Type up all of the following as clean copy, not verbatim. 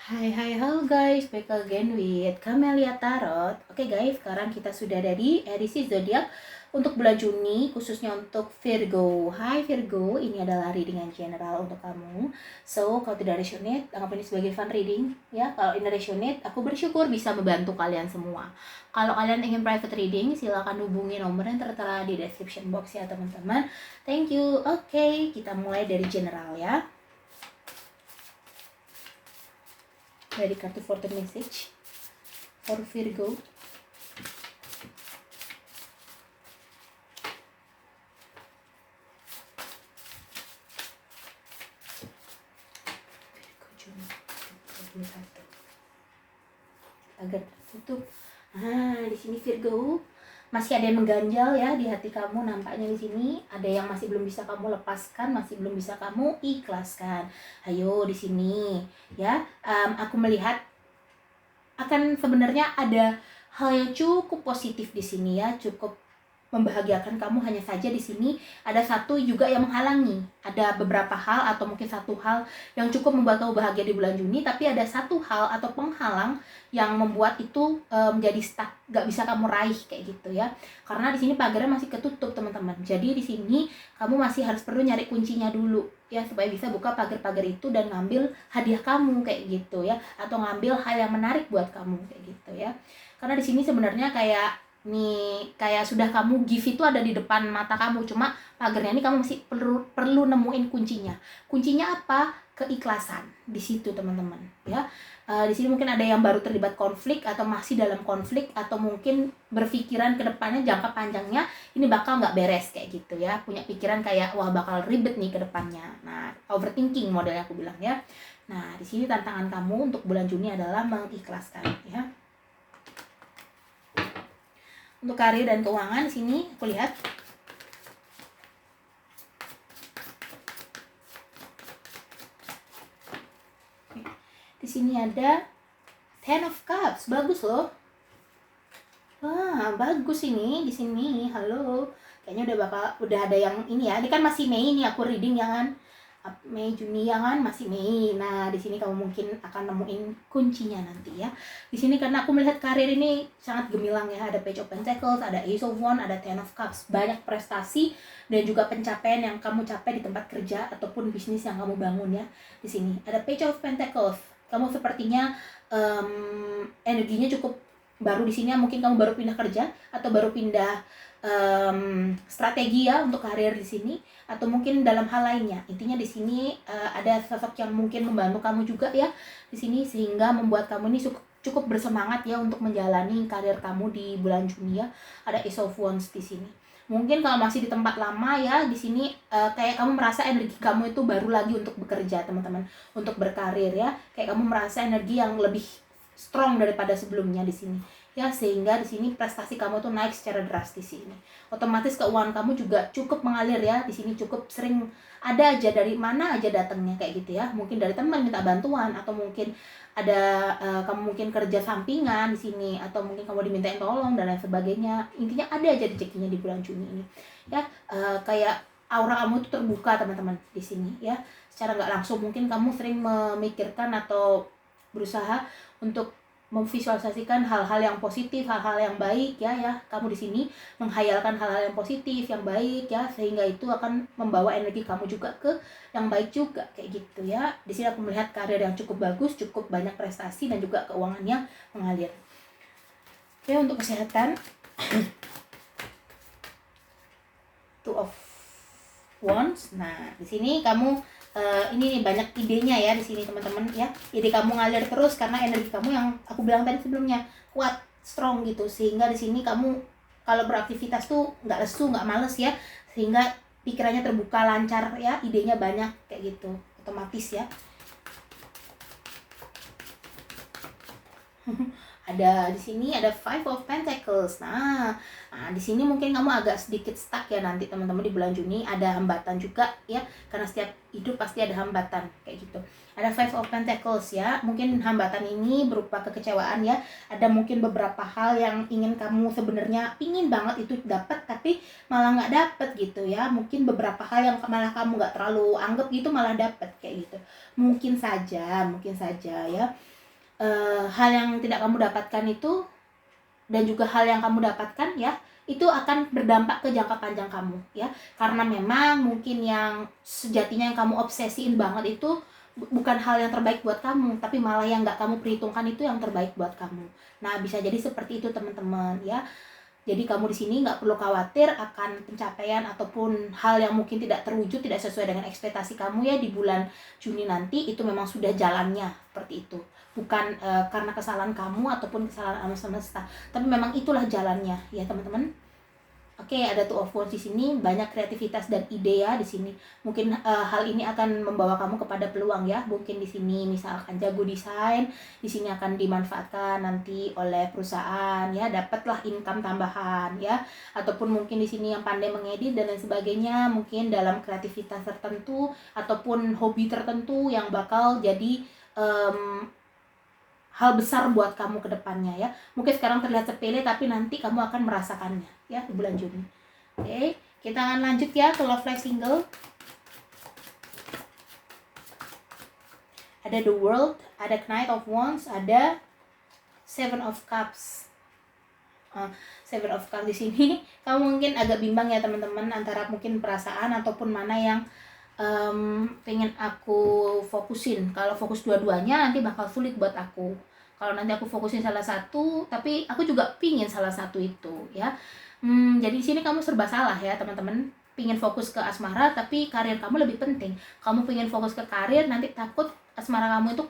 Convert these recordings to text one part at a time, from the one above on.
Halo guys, back again with Camelia Tarot. Oke guys, sekarang kita sudah ada di edisi zodiak untuk bulan Juni, khususnya untuk Virgo. Hai Virgo, ini adalah reading yang general untuk kamu. So, kalau tidak resonate, anggap ini sebagai fun reading ya. Kalau ini resonate, aku bersyukur bisa membantu kalian semua. Kalau kalian ingin private reading, silakan hubungi nomor yang tertera di description box ya teman-teman. Thank you. Oke, kita mulai dari general ya. Dari kartu fortune message for Virgo. Virgo Juni 2021. Agar tertutup. Di sini Virgo masih ada yang mengganjal ya di hati kamu, nampaknya di sini ada yang masih belum bisa kamu lepaskan, masih belum bisa kamu ikhlaskan. Ayo di sini ya, aku melihat akan sebenarnya ada hal yang cukup positif di sini ya, cukup membahagiakan kamu. Hanya saja di sini ada satu juga yang menghalangi. Ada beberapa hal atau mungkin satu hal yang cukup membuat kamu bahagia di bulan Juni, tapi ada satu hal atau penghalang yang membuat itu menjadi stuck, gak bisa kamu raih kayak gitu ya. Karena di sini pagarnya masih ketutup teman-teman. Jadi di sini kamu masih harus perlu nyari kuncinya dulu ya, supaya bisa buka pagar-pagar itu dan ngambil hadiah kamu kayak gitu ya, atau ngambil hal yang menarik buat kamu kayak gitu ya. Karena di sini sebenarnya kayak sudah kamu give itu ada di depan mata kamu, cuma pagarnya ini kamu masih perlu nemuin kuncinya. Kuncinya apa? Keikhlasan di situ teman-teman ya. Di sini mungkin ada yang baru terlibat konflik atau masih dalam konflik, atau mungkin berpikiran ke depannya jangka panjangnya ini bakal nggak beres kayak gitu ya, punya pikiran kayak wah bakal ribet nih ke depannya. Nah, overthinking modelnya aku bilang ya. Nah, di sini tantangan kamu untuk bulan Juni adalah mengikhlaskan ya. Untuk karir dan keuangan di sini aku lihat di sini ada Ten of Cups, bagus loh. Wah, bagus ini di sini. Halo. Kayaknya udah ada yang ini ya. Ini kan masih Mei nih aku reading ya kan. Mei Juni ya kan, masih Mei. Nah, di sini kamu mungkin akan nemuin kuncinya nanti ya. Di sini karena aku melihat karir ini sangat gemilang ya. Ada Page of Pentacles, ada Ace of Wands, ada Ten of Cups. Banyak prestasi dan juga pencapaian yang kamu capai di tempat kerja ataupun bisnis yang kamu bangun ya. Di sini ada Page of Pentacles. Kamu sepertinya energinya cukup baru di sini, mungkin kamu baru pindah kerja atau baru pindah strategi ya untuk karir di sini, atau mungkin dalam hal lainnya. Intinya di sini ada sosok yang mungkin membantu kamu juga ya di sini, sehingga membuat kamu ini cukup bersemangat ya untuk menjalani karir kamu di bulan Juni ya. Ada Ace of Wands di sini. Mungkin kalau masih di tempat lama ya di sini kayak kamu merasa energi kamu itu baru lagi untuk bekerja teman-teman, untuk berkarir ya. Kayak kamu merasa energi yang lebih strong daripada sebelumnya di sini ya, sehingga di sini prestasi kamu tuh naik secara drastis ini. Otomatis keuangan kamu juga cukup mengalir ya. Di sini cukup sering ada aja, dari mana aja datangnya kayak gitu ya. Mungkin dari teman minta bantuan, atau mungkin ada kamu mungkin kerja sampingan di sini, atau mungkin kamu dimintain tolong dan lain sebagainya. Intinya ada aja rezekinya di bulan Juni ini ya. Kayak aura kamu tuh terbuka teman-teman di sini ya. Secara nggak langsung mungkin kamu sering memikirkan atau berusaha untuk memvisualisasikan hal-hal yang positif, hal-hal yang baik ya. Kamu di sini menghayalkan hal-hal yang positif, yang baik ya, sehingga itu akan membawa energi kamu juga ke yang baik juga kayak gitu ya. Di sini aku melihat karir yang cukup bagus, cukup banyak prestasi dan juga keuangan yang mengalir. Oke, untuk kesehatan Two of Wands. Nah, di sini kamu ini banyak idenya ya di sini teman-teman ya. Ide kamu ngalir terus karena energi kamu yang aku bilang tadi sebelumnya kuat, strong gitu, sehingga di sini kamu kalau beraktivitas tuh nggak lesu, nggak males ya, sehingga pikirannya terbuka, lancar ya, idenya banyak kayak gitu, otomatis ya. Ada di sini ada Five of Pentacles. Nah, di sini mungkin kamu agak sedikit stuck ya nanti teman-teman di bulan Juni. Ada hambatan juga ya, karena setiap hidup pasti ada hambatan kayak gitu. Ada Five of Pentacles ya. Mungkin hambatan ini berupa kekecewaan ya. Ada mungkin beberapa hal yang ingin kamu sebenarnya pingin banget itu dapat, tapi malah nggak dapet gitu ya. Mungkin beberapa hal yang malah kamu nggak terlalu anggap gitu malah dapet kayak gitu. Mungkin saja ya. hal yang tidak kamu dapatkan itu dan juga hal yang kamu dapatkan ya, itu akan berdampak ke jangka panjang kamu ya. Karena memang mungkin yang sejatinya yang kamu obsesiin banget itu bukan hal yang terbaik buat kamu, tapi malah yang nggak kamu perhitungkan itu yang terbaik buat kamu. Nah, bisa jadi seperti itu teman-teman ya. Jadi kamu di sini nggak perlu khawatir akan pencapaian ataupun hal yang mungkin tidak terwujud, tidak sesuai dengan ekspektasi kamu ya di bulan Juni nanti, itu memang sudah jalannya seperti itu. Bukan karena kesalahan kamu ataupun kesalahan alam semesta, tapi memang itulah jalannya ya teman-teman. Oke, ada Two of Wands di sini, banyak kreativitas dan ide ya di sini. Mungkin hal ini akan membawa kamu kepada peluang ya. Mungkin di sini misalkan jago desain, di sini akan dimanfaatkan nanti oleh perusahaan ya, dapatlah income tambahan ya. Ataupun mungkin di sini yang pandai mengedit dan lain sebagainya, mungkin dalam kreativitas tertentu ataupun hobi tertentu yang bakal jadi hal besar buat kamu ke depannya ya. Mungkin sekarang terlihat sepele tapi nanti kamu akan merasakannya ya di bulan Juni. Oke, kita akan lanjut ya ke love life single. Ada The World, ada Knight of Wands, ada Seven of Cups. Seven of Cups di sini kamu mungkin agak bimbang ya teman-teman antara mungkin perasaan ataupun mana yang pengen aku fokusin. Kalau fokus dua-duanya nanti bakal sulit buat aku. Kalau nanti aku fokusin salah satu, tapi aku juga pingin salah satu itu ya. Jadi di sini kamu serba salah ya teman-teman. Pingin fokus ke asmara, tapi karir kamu lebih penting. Kamu pingin fokus ke karir, nanti takut asmara kamu itu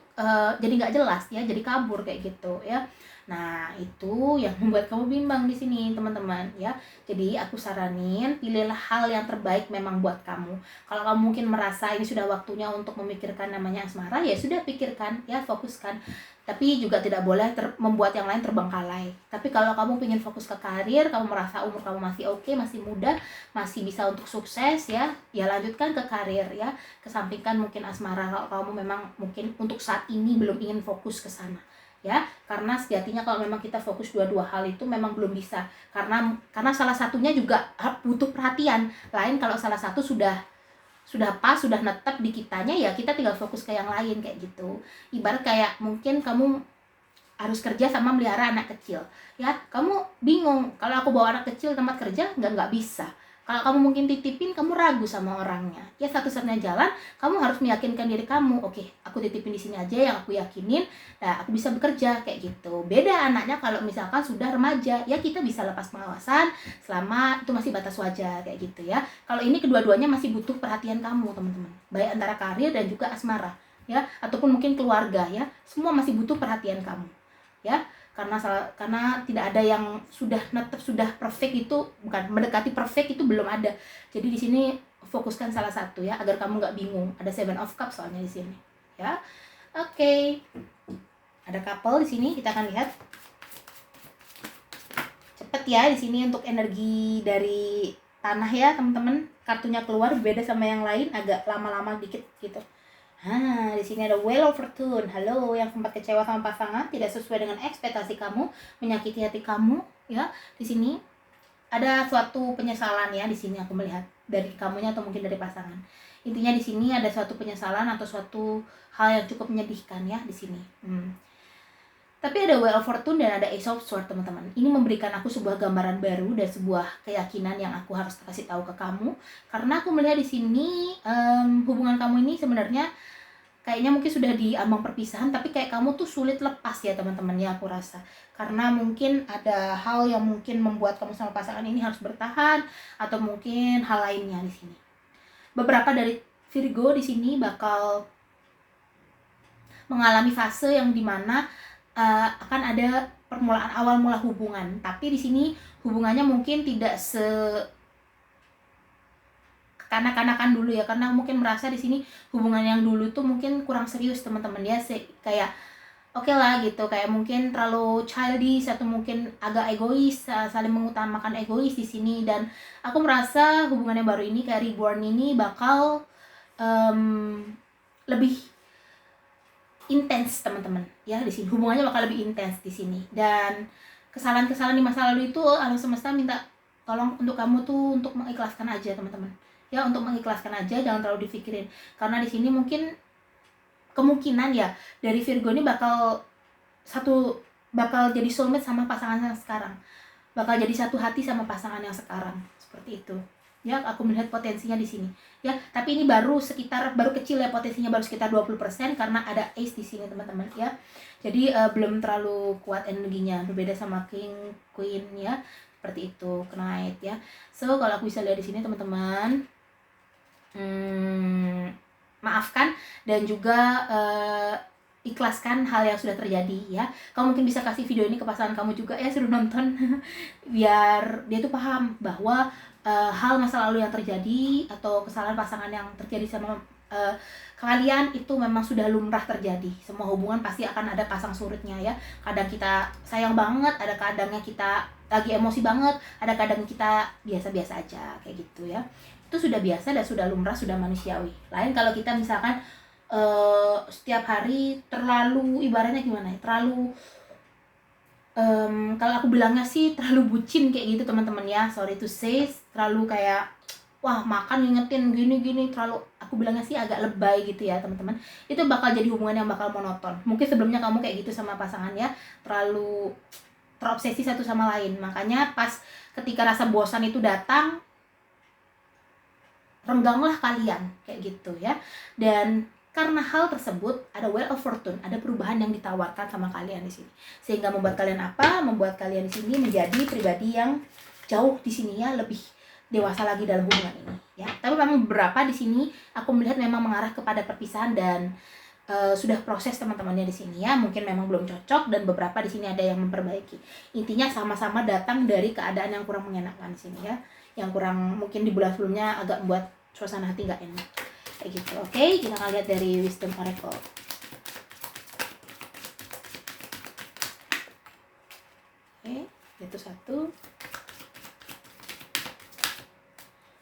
jadi nggak jelas ya, jadi kabur kayak gitu ya. Nah, itu yang membuat kamu bimbang di sini, teman-teman ya. Jadi aku saranin pilihlah hal yang terbaik memang buat kamu. Kalau kamu mungkin merasa ini sudah waktunya untuk memikirkan namanya asmara, ya sudah pikirkan ya, fokuskan. Tapi juga tidak boleh membuat yang lain terbengkalai. Tapi kalau kamu ingin fokus ke karir, kamu merasa umur kamu masih oke, masih muda, masih bisa untuk sukses ya, ya lanjutkan ke karir ya. Kesampingkan mungkin asmara kalau kamu memang mungkin untuk saat ini belum ingin fokus ke sana. Ya, karena sejatinya kalau memang kita fokus dua-dua hal itu memang belum bisa, karena salah satunya juga butuh perhatian. Lain kalau salah satu sudah pas, sudah netep di kitanya, ya kita tinggal fokus ke yang lain kayak gitu. Ibarat kayak mungkin kamu harus kerja sama melihara anak kecil ya, kamu bingung kalau aku bawa anak kecil tempat kerja, nggak bisa. Kalau kamu mungkin titipin, kamu ragu sama orangnya ya, satu-satunya jalan kamu harus meyakinkan diri kamu, oke, aku titipin di sini aja yang aku yakinin, nah aku bisa bekerja kayak gitu. Beda anaknya kalau misalkan sudah remaja ya, kita bisa lepas pengawasan selama itu masih batas wajar kayak gitu ya. Kalau ini kedua-duanya masih butuh perhatian kamu teman-teman, baik antara karir dan juga asmara ya, ataupun mungkin keluarga ya, semua masih butuh perhatian kamu ya. Karena tidak ada yang sudah netep, sudah perfect, itu bukan mendekati perfect, itu belum ada. Jadi di sini fokuskan salah satu ya, agar kamu nggak bingung. Ada Seven of Cups soalnya di sini ya. Oke. Ada couple di sini, kita akan lihat cepet ya di sini untuk energi dari tanah ya teman-teman. Kartunya keluar beda sama yang lain, agak lama-lama dikit gitu. Di sini ada Wheel of Fortune. Halo, yang sempat kecewa sama pasangan, tidak sesuai dengan ekspektasi kamu, menyakiti hati kamu, ya. Di sini ada suatu penyesalan ya, di sini aku melihat dari kamunya atau mungkin dari pasangan. Intinya di sini ada suatu penyesalan atau suatu hal yang cukup menyedihkan ya di sini. Tapi ada Wheel of Fortune dan ada Ace of Swords, teman-teman. Ini memberikan aku sebuah gambaran baru dan sebuah keyakinan yang aku harus kasih tahu ke kamu. Karena aku melihat di sini hubungan kamu ini sebenarnya kayaknya mungkin sudah di ambang perpisahan, tapi kayak kamu tuh sulit lepas ya teman-teman ya, aku rasa. Karena mungkin ada hal yang mungkin membuat kamu sama pasangan ini harus bertahan, atau mungkin hal lainnya di sini. Beberapa dari Virgo di sini bakal mengalami fase yang dimana akan ada permulaan awal mula hubungan, tapi di sini hubungannya mungkin tidak kanak-kanakan dulu ya, karena mungkin merasa di sini hubungan yang dulu tuh mungkin kurang serius teman-teman ya, kayak oke lah gitu, kayak mungkin terlalu childish atau mungkin agak egois, saling mengutamakan egois di sini. Dan aku merasa hubungan yang baru ini kayak reborn ini bakal lebih intens teman-teman ya, di sini hubungannya bakal lebih intens di sini. Dan kesalahan-kesalahan di masa lalu itu alam semesta minta tolong untuk kamu tuh untuk mengikhlaskan aja teman-teman ya, untuk mengikhlaskan aja, jangan terlalu dipikirin. Karena di sini mungkin kemungkinan ya dari Virgo ini bakal bakal jadi soulmate sama pasangan yang sekarang, bakal jadi satu hati sama pasangan yang sekarang, seperti itu ya. Aku melihat potensinya di sini ya, tapi ini baru kecil ya, potensinya baru sekitar 20% karena ada ace di sini teman-teman ya. Jadi belum terlalu kuat energinya, berbeda sama king queen ya, seperti itu, knight ya. So kalau aku bisa lihat di sini teman-teman, maafkan dan juga ikhlaskan hal yang sudah terjadi ya. Kamu mungkin bisa kasih video ini ke pasangan kamu juga ya, suruh nonton biar dia tuh paham bahwa hal masa lalu yang terjadi atau kesalahan pasangan yang terjadi sama kalian itu memang sudah lumrah terjadi. Semua hubungan pasti akan ada pasang surutnya ya. Kadang kita sayang banget, ada kadangnya kita lagi emosi banget, ada kadang kita biasa-biasa aja kayak gitu ya. Itu sudah biasa dan sudah lumrah, sudah manusiawi. Lain kalau kita misalkan setiap hari terlalu, ibaratnya gimana ya, terlalu kalau aku bilangnya sih terlalu bucin kayak gitu teman-teman ya, sorry to say, terlalu kayak wah makan ngingetin gini-gini, terlalu, aku bilangnya sih agak lebay gitu ya teman-teman. Itu bakal jadi hubungan yang bakal monoton. Mungkin sebelumnya kamu kayak gitu sama pasangan ya, terlalu terobsesi satu sama lain, makanya pas ketika rasa bosan itu datang, rengganglah kalian kayak gitu ya. Dan karena hal tersebut ada wheel of fortune, ada perubahan yang ditawarkan sama kalian di sini, sehingga membuat kalian apa? Membuat kalian di sini menjadi pribadi yang jauh di sini ya, lebih dewasa lagi dalam hubungan ini ya. Tapi memang beberapa di sini aku melihat memang mengarah kepada perpisahan dan sudah proses teman-temannya di sini ya, mungkin memang belum cocok dan beberapa di sini ada yang memperbaiki. Intinya sama-sama datang dari keadaan yang kurang mengenakan di sini ya, yang kurang mungkin di bulan sebelumnya agak membuat suasana hati nggak enak kayak gitu. Oke, kita akan lihat dari Wisdom Oracle. Oke, itu satu.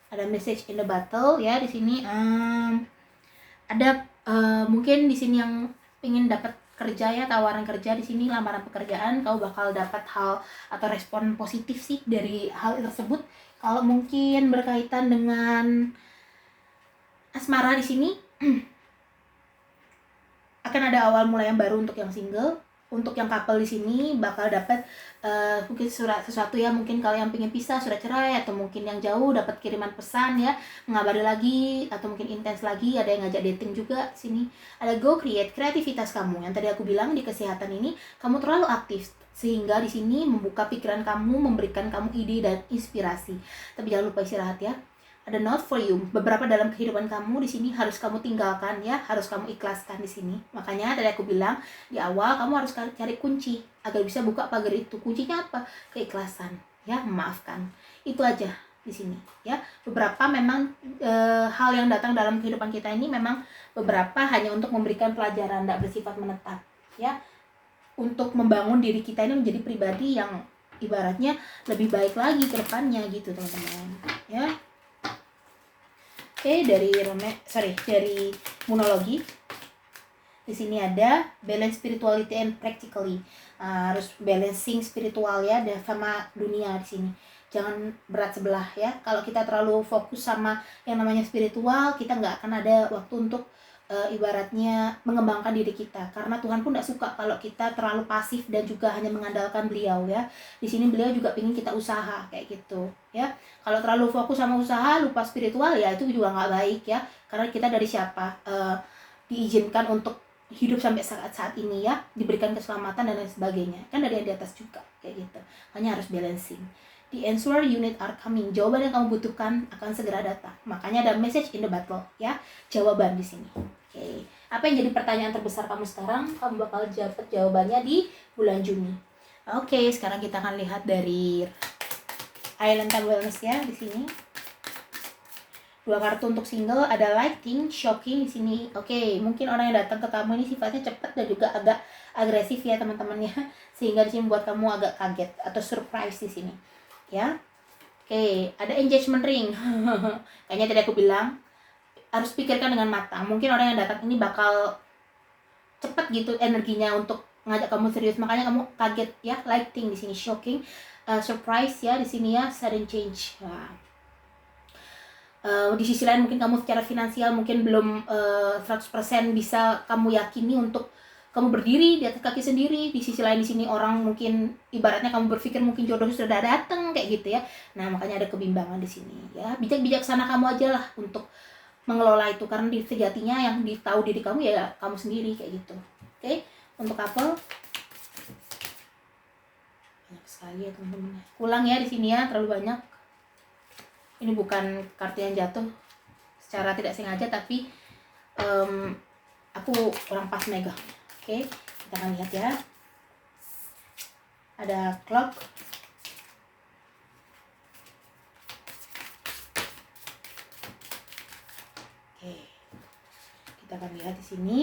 Ada message in the battle ya di sini. Ada mungkin di sini yang ingin dapat kerja ya, tawaran kerja di sini, lamaran pekerjaan, kau bakal dapat hal atau respon positif sih dari hal tersebut. Kalau mungkin berkaitan dengan asmara di sini akan ada awal mulai yang baru untuk yang single. Untuk yang couple di sini bakal dapat mungkin sesuatu ya, mungkin kalau yang pengen pisah, surat cerai, atau mungkin yang jauh dapat kiriman pesan ya, mengabari lagi, atau mungkin intens lagi, ada yang ngajak dating juga sini. Ada go create, kreativitas kamu yang tadi aku bilang di kesehatan ini, kamu terlalu aktif sehingga di sini membuka pikiran kamu, memberikan kamu ide dan inspirasi. Tapi jangan lupa istirahat ya. Ada not for you, beberapa dalam kehidupan kamu di sini harus kamu tinggalkan ya, harus kamu ikhlaskan di sini. Makanya tadi aku bilang di awal, kamu harus cari kunci agar bisa buka pagar itu. Kuncinya apa? Keikhlasan ya, memaafkan. Itu aja di sini ya. Beberapa memang hal yang datang dalam kehidupan kita ini memang beberapa hanya untuk memberikan pelajaran, tidak bersifat menetap ya, untuk membangun diri kita ini menjadi pribadi yang ibaratnya lebih baik lagi ke depannya gitu teman-teman ya. Oke, dari monologi di sini ada balance spirituality and practically, harus balancing spiritual ya dan sama dunia di sini. Jangan berat sebelah ya. Kalau kita terlalu fokus sama yang namanya spiritual, kita nggak akan ada waktu untuk ibaratnya mengembangkan diri kita, karena Tuhan pun tidak suka kalau kita terlalu pasif dan juga hanya mengandalkan Beliau ya. Di sini Beliau juga ingin kita usaha kayak gitu ya. Kalau terlalu fokus sama usaha, lupa spiritual ya, itu juga nggak baik ya, karena kita dari siapa diizinkan untuk hidup sampai saat ini ya, diberikan keselamatan dan lain sebagainya, kan dari yang di atas juga kayak gitu. Hanya harus balancing. The answer you need are coming. Jawaban yang kamu butuhkan akan segera datang. Makanya ada message in the battle ya, jawaban di sini. Oke. Apa yang jadi pertanyaan terbesar kamu sekarang? Kamu bakal dapat jawabannya di bulan Juni. Oke, sekarang kita akan lihat dari Island Wellness ya di sini. 2 kartu untuk single, ada lighting, shocking di sini. Oke, mungkin orang yang datang ke kamu ini sifatnya cepat dan juga agak agresif ya teman-teman ya, sehingga di sini buat kamu agak kaget atau surprise di sini. Ya. Oke, ada engagement ring. Kayaknya tadi aku bilang harus pikirkan dengan matang. Mungkin orang yang datang ini bakal cepat gitu energinya untuk ngajak kamu serius, makanya kamu kaget ya. Lighting di sini, shocking, surprise ya di sini ya, sudden change. Nah. Di sisi lain mungkin kamu secara finansial mungkin belum 100% bisa kamu yakini untuk kamu berdiri di atas kaki sendiri, di sisi lain di sini orang mungkin ibaratnya kamu berpikir mungkin jodoh sudah datang kayak gitu ya. Nah, makanya ada kebimbangan di sini ya. Bijak-bijaksana kamu aja lah untuk mengelola itu, karena di sejatinya yang tahu diri kamu ya kamu sendiri kayak gitu. Oke, untuk couple banyak sekali ya teman-teman. Ulang ya di sini ya, terlalu banyak. Ini bukan kartu yang jatuh secara tidak sengaja, tapi aku kurang pas megang. Oke, kita akan lihat ya. Ada clock, oke, kita akan lihat di sini.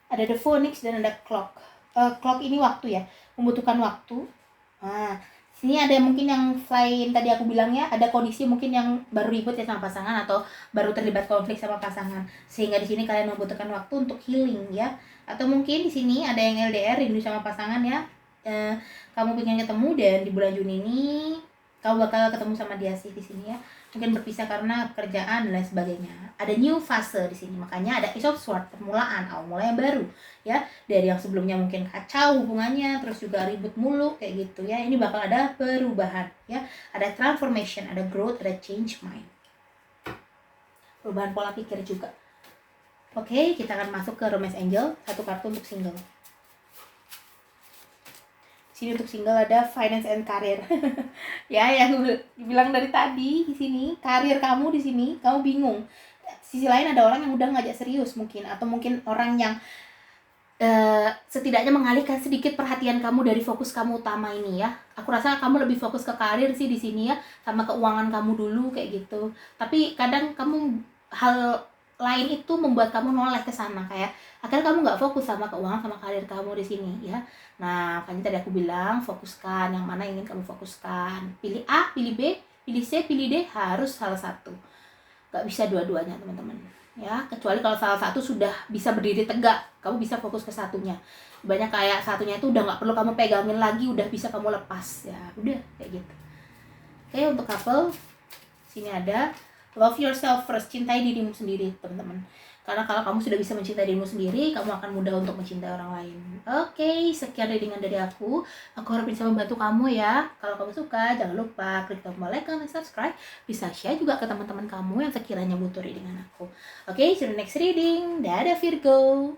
Ada the phoenix dan ada clock. Clock ini waktu ya, membutuhkan waktu. Nah, sini ada mungkin yang selain tadi aku bilang ya, ada kondisi mungkin yang baru ribut ya sama pasangan atau baru terlibat konflik sama pasangan, sehingga di sini kalian membutuhkan waktu untuk healing ya. Atau mungkin di sini ada yang LDR, rindu sama pasangan ya. Kamu pengen ketemu dan di bulan Juni ini kamu bakal ketemu sama dia sih di sini ya. Mungkin berpisah karena pekerjaan dan lain sebagainya. Ada new fase di sini, makanya ada Ace of Swords, permulaan, awal mulai yang baru ya. Dari yang sebelumnya mungkin kacau hubungannya, terus juga ribut mulu kayak gitu ya. Ini bakal ada perubahan ya. Ada transformation, ada growth, ada change mind. Perubahan pola pikir juga. Oke, kita akan masuk ke Romance Angel, satu kartu untuk single. Sini untuk single ada finance and career. Ya, yang bilang dari tadi di sini, karir kamu di sini, kamu bingung. Sisi lain ada orang yang udah ngajak serius mungkin, atau mungkin orang yang setidaknya mengalihkan sedikit perhatian kamu dari fokus kamu utama ini ya. Aku rasa kamu lebih fokus ke karir sih di sini ya, sama keuangan kamu dulu kayak gitu. Tapi kadang kamu hal lain itu membuat kamu noleh ke sana, kayak akhirnya kamu nggak fokus sama keuangan sama karir kamu di sini ya. Nah, makanya tadi aku bilang fokuskan yang mana ingin kamu fokuskan. Pilih A, pilih B, pilih C, pilih D, harus salah satu. Nggak bisa dua-duanya teman-teman ya, kecuali kalau salah satu sudah bisa berdiri tegak, kamu bisa fokus ke satunya. Banyak kayak satunya itu udah nggak perlu kamu pegangin lagi, udah bisa kamu lepas ya, udah kayak gitu. Oke, untuk couple sini ada love yourself first, cintai dirimu sendiri teman-teman. Karena kalau kamu sudah bisa mencintai dirimu sendiri, kamu akan mudah untuk mencintai orang lain. Oke, sekian readingan dari aku. Aku harap bisa membantu kamu ya. Kalau kamu suka, jangan lupa klik tombol like, comment, subscribe. Bisa share juga ke teman-teman kamu yang sekiranya butuh readingan aku. Oke, see you next reading. Dadah Virgo.